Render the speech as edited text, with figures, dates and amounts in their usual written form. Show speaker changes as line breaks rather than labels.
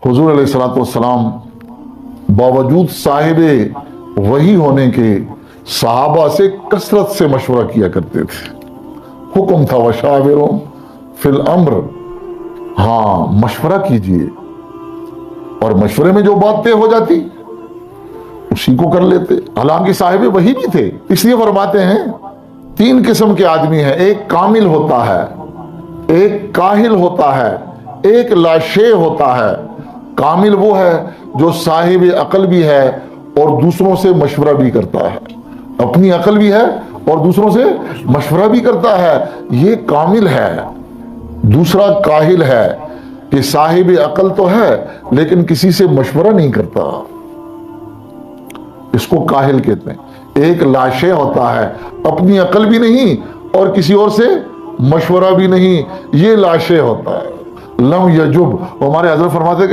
हुजूर अलैहिस्सलाम बावजूद साहिब वही होने के सहाबा से कसरत से मशवरा किया करते थे। हुक्म था वशाविरुहुम फिल अम्र, हाँ मशवरा कीजिए, और मशवरे में जो बात तय हो जाती उसी को कर लेते। हालांकि साहिब वही भी थे, इसलिए फरमाते हैं तीन किस्म के आदमी हैं, एक कामिल होता है, एक काहिल होता है, एक लाशे होता है। कामिल वो है जो साहिब अकल भी है और दूसरों से मशवरा भी करता है, अपनी अकल भी है और दूसरों से मशवरा भी करता है, ये कामिल है। दूसरा काहिल है कि साहिब अकल तो है लेकिन किसी से मशवरा नहीं करता, इसको काहिल कहते हैं। एक लाशे होता है, अपनी अकल भी नहीं और किसी और से मशवरा भी नहीं, ये लाशे होता है। लम यजुब, हमारे हज़रत फरमाते कि